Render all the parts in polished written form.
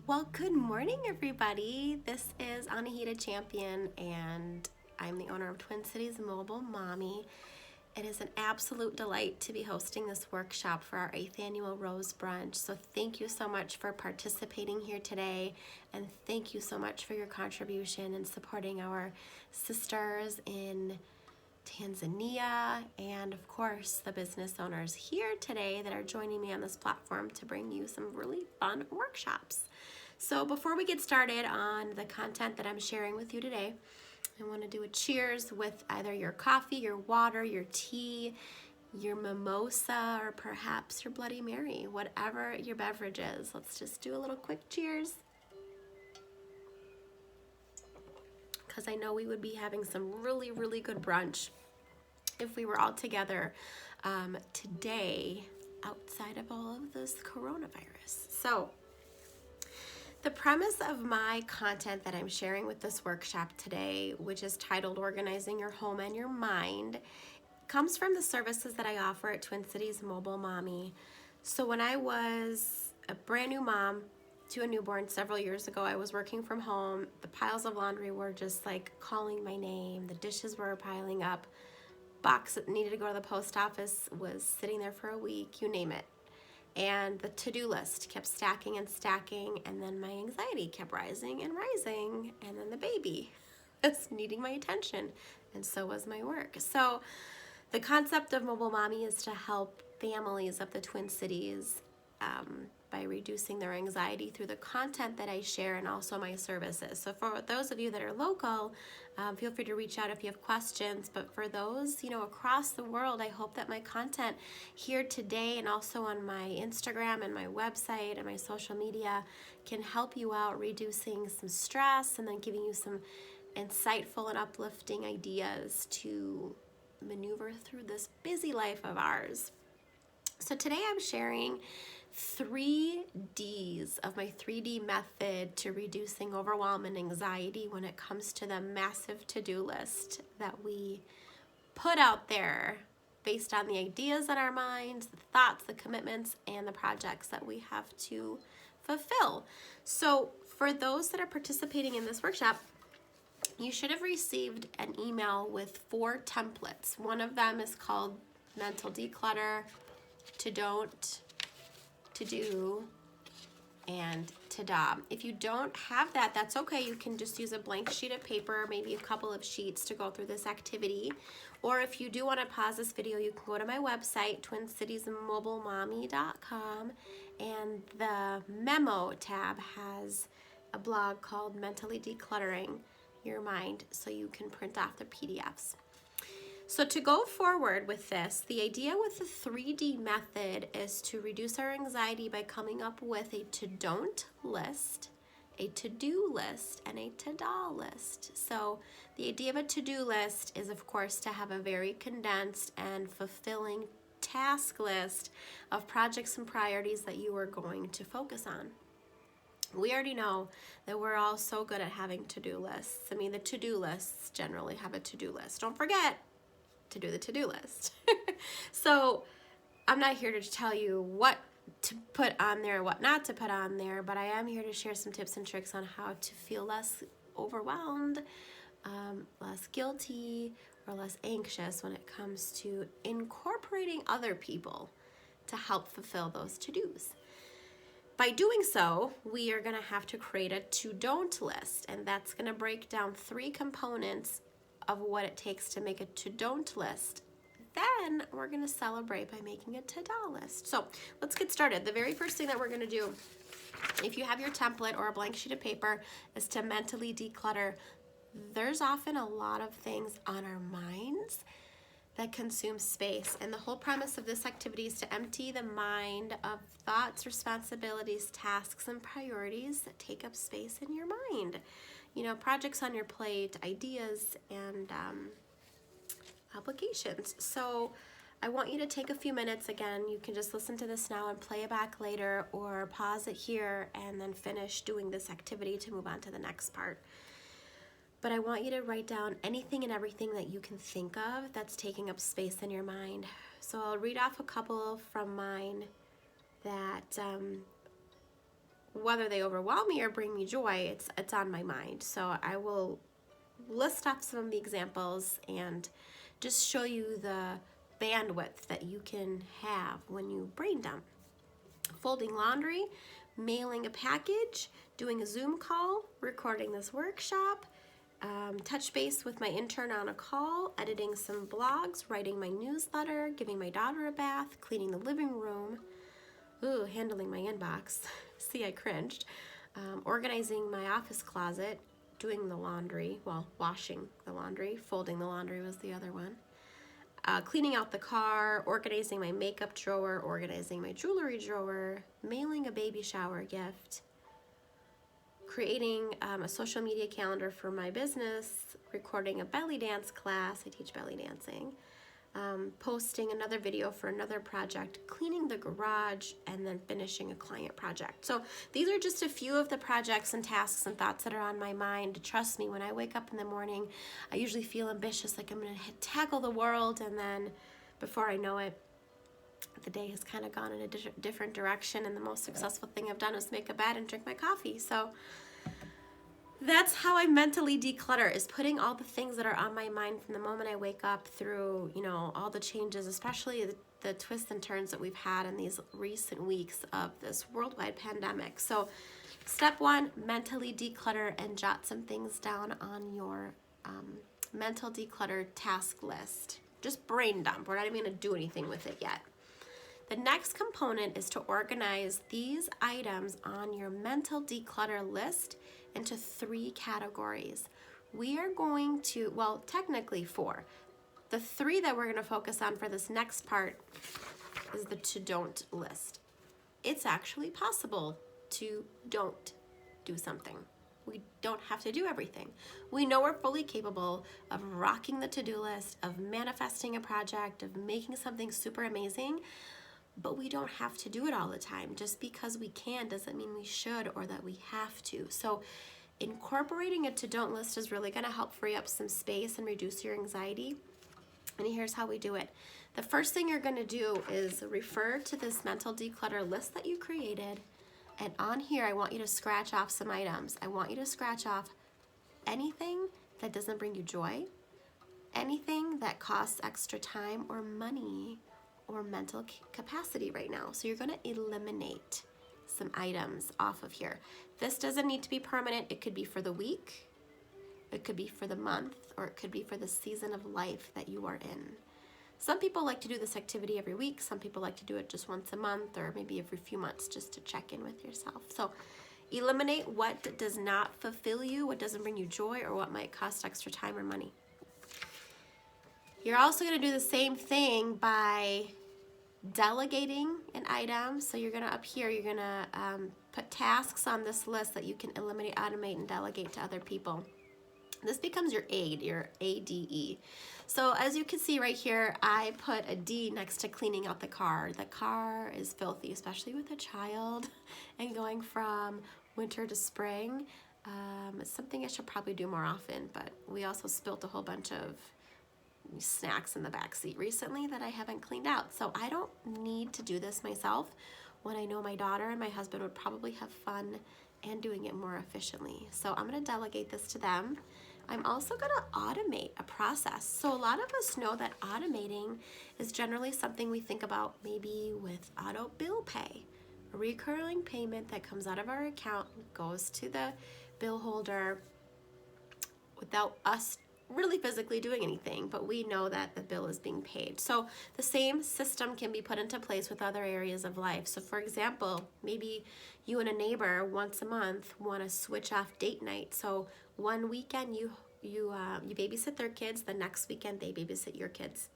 Well, good morning, everybody. This is Anahita Champion, and I'm the owner of Twin Cities Mobile Mommy. It is an absolute delight to be hosting this workshop for our 8th annual Rose Brunch. So thank you so much for participating here today, and thank you so much for your contribution in supporting our sisters in Tanzania, and of course the business owners here today that are joining me on this platform to bring you some really fun workshops. So before we get started on the content that I'm sharing with you today, I want to do a cheers with either your coffee, your water, your tea, your mimosa, or perhaps your Bloody Mary, whatever your beverage is. Let's just do a little quick cheers, because I know we would be having some really, really good brunch if we were all together today outside of all of this coronavirus. So the premise of my content that I'm sharing with this workshop today, which is titled Organizing Your Home and Your Mind, comes from the services that I offer at Twin Cities Mobile Mommy. So when I was a brand new mom to a newborn several years ago, I was working from home. The piles of laundry were just like calling my name. The dishes were piling up. Box that needed to go to the post office was sitting there for a week, you name it. And the to-do list kept stacking and stacking, and then my anxiety kept rising and rising, and then the baby was needing my attention, and so was my work. So the concept of Mobile Mommy is to help families of the Twin Cities by reducing their anxiety through the content that I share and also my services. So for those of you that are local, feel free to reach out if you have questions. But for those, across the world, I hope that my content here today and also on my Instagram and my website and my social media can help you out reducing some stress and then giving you some insightful and uplifting ideas to maneuver through this busy life of ours. So today I'm sharing 3Ds of my 3D method to reducing overwhelm and anxiety when it comes to the massive to-do list that we put out there based on the ideas in our minds, the thoughts, the commitments, and the projects that we have to fulfill. So for those that are participating in this workshop, you should have received an email with 4 templates. One of them is called Mental Declutter, To Don't, To Do, and Ta-da. If you don't have that, that's okay. You can just use a blank sheet of paper, maybe a couple of sheets to go through this activity. Or if you do want to pause this video, you can go to my website, twincitiesmobilemommy.com, and the memo tab has a blog called Mentally Decluttering Your Mind, so you can print off the PDFs. So to go forward with this, the idea with the 3D method is to reduce our anxiety by coming up with a to-don't list, a to-do list, and a ta-da list. So the idea of a to-do list is, of course, to have a very condensed and fulfilling task list of projects and priorities that you are going to focus on. We already know that we're all so good at having to-do lists. I mean, the to-do lists generally have a to-do list. Don't forget to do the to-do list. So I'm not here to tell you what to put on there, what not to put on there, but I am here to share some tips and tricks on how to feel less overwhelmed, less guilty, or less anxious when it comes to incorporating other people to help fulfill those to-dos. By doing so, we are going to have to create a to-don't list, and that's going to break down 3 components of what it takes to make a to-don't list. Then we're going to celebrate by making a ta-da list. So let's get started. The very first thing that we're going to do, if you have your template or a blank sheet of paper, is to mentally declutter. There's often a lot of things on our minds that consume space, and the whole premise of this activity is to empty the mind of thoughts, responsibilities, tasks, and priorities that take up space in your mind. Projects on your plate, ideas, and obligations. So I want you to take a few minutes. Again, you can just listen to this now and play it back later, or pause it here and then finish doing this activity to move on to the next part. But I want you to write down anything and everything that you can think of that's taking up space in your mind. So I'll read off a couple from mine that whether they overwhelm me or bring me joy, it's on my mind. So I will list off some of the examples and just show you the bandwidth that you can have when you brain dump. Folding laundry, mailing a package, doing a Zoom call, recording this workshop, touch base with my intern on a call, editing some blogs, writing my newsletter, giving my daughter a bath, cleaning the living room, handling my inbox. See, I cringed. Organizing my office closet, doing the laundry, well, washing the laundry, folding the laundry was the other one. Cleaning out the car, organizing my makeup drawer, organizing my jewelry drawer, mailing a baby shower gift, creating a social media calendar for my business, recording a belly dance class, I teach belly dancing, posting another video for another project, cleaning the garage, and then finishing a client project. So these are just a few of the projects and tasks and thoughts that are on my mind. Trust me, when I wake up in the morning, I usually feel ambitious, like I'm gonna tackle the world, and then before I know it, the day has kind of gone in a different direction, and the most successful thing I've done is make a bed and drink my coffee. So that's how I mentally declutter, is putting all the things that are on my mind from the moment I wake up through, all the changes, especially the twists and turns that we've had in these recent weeks of this worldwide pandemic. So step one, mentally declutter and jot some things down on your mental declutter task list. Just brain dump. We're not even going to do anything with it yet. The next component is to organize these items on your mental declutter list into 3 categories. We are going to, well, technically 4. The 3 that we're going to focus on for this next part is the to-don't list. It's actually possible to don't do something. We don't have to do everything. We know we're fully capable of rocking the to-do list, of manifesting a project, of making something super amazing, but we don't have to do it all the time. Just because we can doesn't mean we should or that we have to. So incorporating a to-don't list is really going to help free up some space and reduce your anxiety. And here's how we do it. The first thing you're going to do is refer to this mental declutter list that you created. And on here, I want you to scratch off some items. I want you to scratch off anything that doesn't bring you joy, anything that costs extra time or money or mental capacity right now. So you're going to eliminate some items off of here. This doesn't need to be permanent. It could be for the week, it could be for the month, or it could be for the season of life that you are in. Some people like to do this activity every week. Some people like to do it just once a month or maybe every few months just to check in with yourself. So eliminate what does not fulfill you, what doesn't bring you joy, or what might cost extra time or money. You're also going to do the same thing by delegating an item. So you're going to, up here, you're going to put tasks on this list that you can eliminate, automate, and delegate to other people. This becomes your AID, your ADE. So as you can see right here, I put a D next to cleaning out the car. The car is filthy, especially with a child and going from winter to spring. It's something I should probably do more often, but we also spilt a whole bunch of snacks in the back seat recently that I haven't cleaned out. So I don't need to do this myself when I know my daughter and my husband would probably have fun and doing it more efficiently. So I'm going to delegate this to them. I'm also going to automate a process. So a lot of us know that automating is generally something we think about maybe with auto bill pay, a recurring payment that comes out of our account, goes to the bill holder without us really physically doing anything, but we know that the bill is being paid. So the same system can be put into place with other areas of life. So for example, maybe you and a neighbor once a month want to switch off date night. So one weekend you babysit their kids, the next weekend they babysit your kids.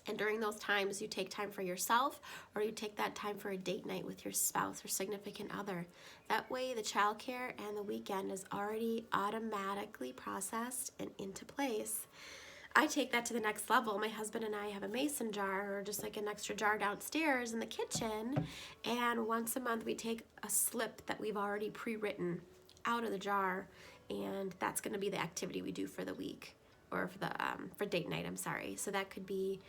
And during those times, you take time for yourself, or you take that time for a date night with your spouse or significant other. That way, the childcare and the weekend is already automatically processed and into place. I take that to the next level. My husband and I have a mason jar, or just like an extra jar downstairs in the kitchen. And once a month, we take a slip that we've already pre-written out of the jar, and that's going to be the activity we do for the week, or for the for date night. I'm sorry. So that could be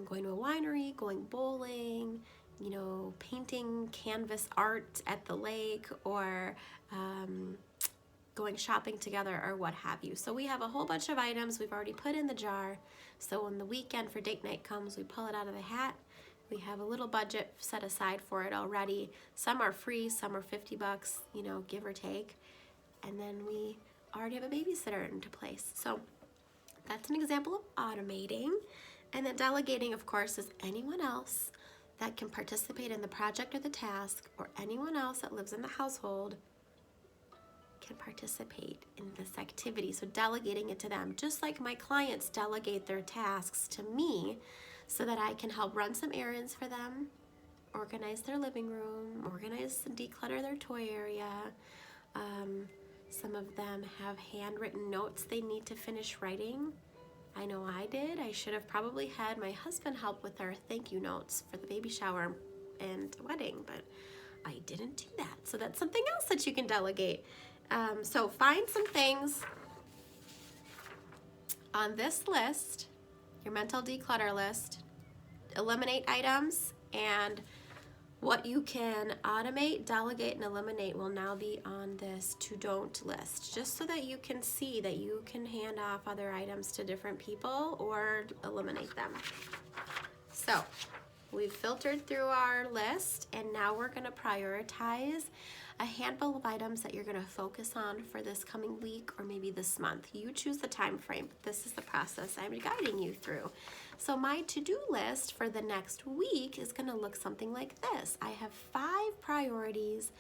going to a winery, going bowling, you know, painting canvas art at the lake, or going shopping together, or what have you. So we have a whole bunch of items we've already put in the jar. So when the weekend for date night comes, we pull it out of the hat. We have a little budget set aside for it already. Some are free, some are 50 bucks, you know, give or take. And then we already have a babysitter into place. So that's an example of automating. And then delegating, of course, is anyone else that can participate in the project or the task, or anyone else that lives in the household can participate in this activity. So delegating it to them, just like my clients delegate their tasks to me so that I can help run some errands for them, organize their living room, organize and declutter their toy area. Some of them have handwritten notes they need to finish writing. I know I did. I should have probably had my husband help with our thank you notes for the baby shower and wedding, but I didn't do that. So that's something else that you can delegate. So find some things on this list, your mental declutter list, eliminate items, and what you can automate, delegate, and eliminate will now be on this to don't list, just so that you can see that you can hand off other items to different people or eliminate them. So we've filtered through our list, and now we're going to prioritize a handful of items that you're going to focus on for this coming week or maybe this month. You choose the time frame, but this is the process I'm guiding you through. So my to-do list for the next week is going to look something like this. I have 5 priorities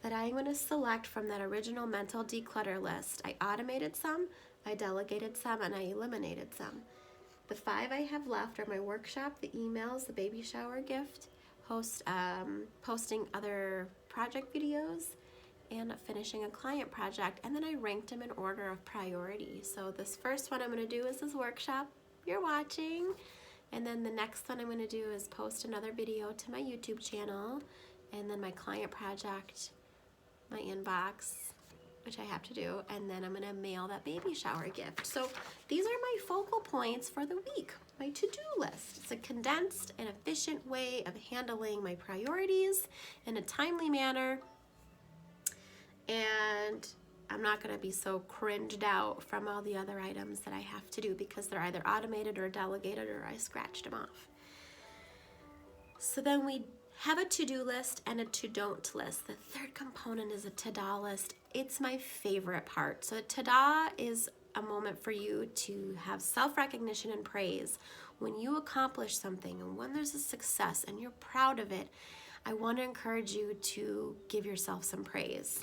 that I'm going to select from that original mental declutter list. I automated some, I delegated some, and I eliminated some. The 5 I have left are my workshop, the emails, the baby shower gift, posting other project videos, and finishing a client project. And then I ranked them in order of priority. So this first one I'm going to do is this workshop you're watching. And then the next one I'm going to do is post another video to my YouTube channel. And then my client project, my inbox, which I have to do, and then I'm going to mail that baby shower gift. So these are my focal points for the week, my to-do list. It's a condensed and efficient way of handling my priorities in a timely manner, and I'm not going to be so cringed out from all the other items that I have to do because they're either automated or delegated, or I scratched them off. So then we have a to-do list and a to-don't list. The third component is a to-do list. It's my favorite part. So a to-do is a moment for you to have self-recognition and praise. When you accomplish something and when there's a success and you're proud of it, I want to encourage you to give yourself some praise.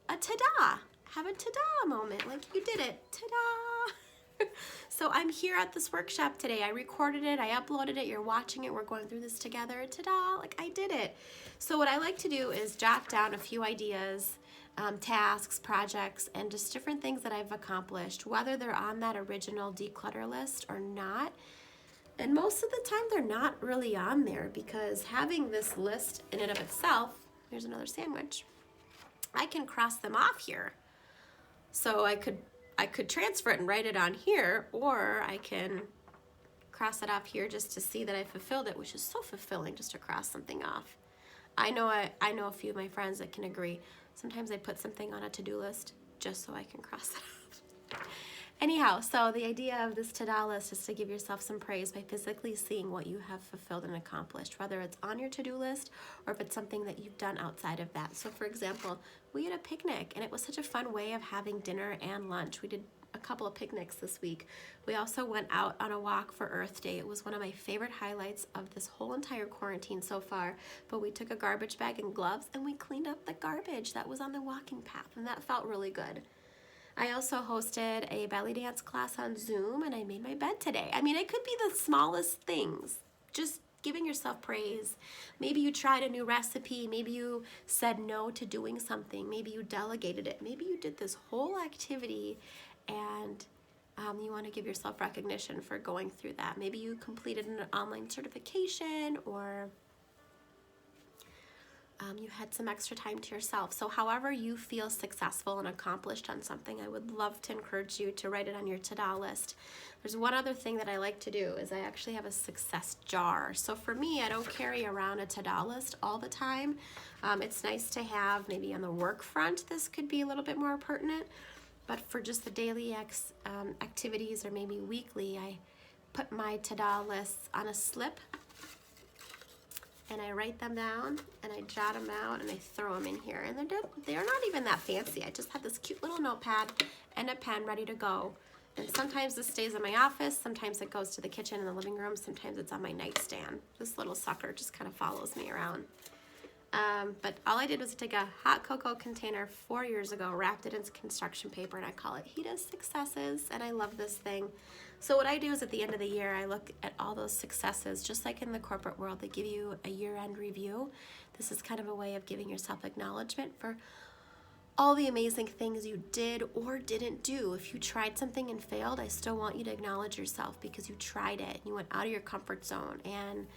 A ta-da! Have a ta-da moment, like you did it. Ta-da! So I'm here at this workshop today. I recorded it, I uploaded it, you're watching it, we're going through this together. Ta-da! Like I did it. So what I like to do is jot down a few ideas, tasks, projects, and just different things that I've accomplished, whether they're on that original declutter list or not. And most of the time they're not really on there, because having this list in and of itself, here's another sandwich, I can cross them off here. So I could transfer it and write it on here, or I can cross it off here just to see that I fulfilled it, which is so fulfilling just to cross something off. I know a few of my friends that can agree. Sometimes I put something on a to-do list just so I can cross it off. Anyhow, so the idea of this to-do list is to give yourself some praise by physically seeing what you have fulfilled and accomplished, whether it's on your to-do list or if it's something that you've done outside of that. So for example, we had a picnic, and it was such a fun way of having dinner and lunch. We did a couple of picnics this week. We also went out on a walk for Earth Day. It was one of my favorite highlights of this whole entire quarantine so far. But we took a garbage bag and gloves and we cleaned up the garbage that was on the walking path, and that felt really good. I also hosted a belly dance class on Zoom, and I made my bed today. I mean, it could be the smallest things, just giving yourself praise. Maybe you tried a new recipe. Maybe you said no to doing something. Maybe you delegated it. Maybe you did this whole activity and you want to give yourself recognition for going through that. Maybe you completed an online certification, or you had some extra time to yourself. So however you feel successful and accomplished on something, I would love to encourage you to write it on your to-do list. There's one other thing that I like to do is I actually have a success jar. So for me, I don't carry around a to-do list all the time. It's nice to have maybe on the work front, this could be a little bit more pertinent, but for just the daily activities or maybe weekly, I put my to-do lists on a slip and I write them down and I jot them out and I throw them in here. And they're not even that fancy. I just have this cute little notepad and a pen ready to go. And sometimes this stays in my office, sometimes it goes to the kitchen and the living room, sometimes it's on my nightstand. This little sucker just kind of follows me around. But all I did was take a hot cocoa container 4 years ago, wrapped it in construction paper, and I call it Hita's Successes, and I love this thing. So what I do is at the end of the year, I look at all those successes, just like in the corporate world, they give you a year-end review. This is kind of a way of giving yourself acknowledgement for all the amazing things you did or didn't do. If you tried something and failed, I still want you to acknowledge yourself because you tried it. You went out of your comfort zone, and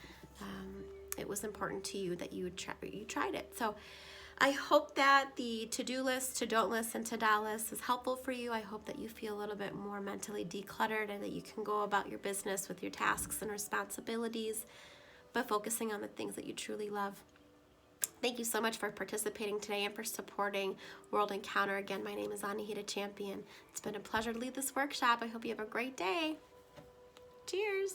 it was important to you that you tried it. So I hope that the to-do list, to-don't list, and to-do list is helpful for you. I hope that you feel a little bit more mentally decluttered and that you can go about your business with your tasks and responsibilities, but focusing on the things that you truly love. Thank you so much for participating today and for supporting World Encounter. Again, my name is Anahita Champion. It's been a pleasure to lead this workshop. I hope you have a great day. Cheers.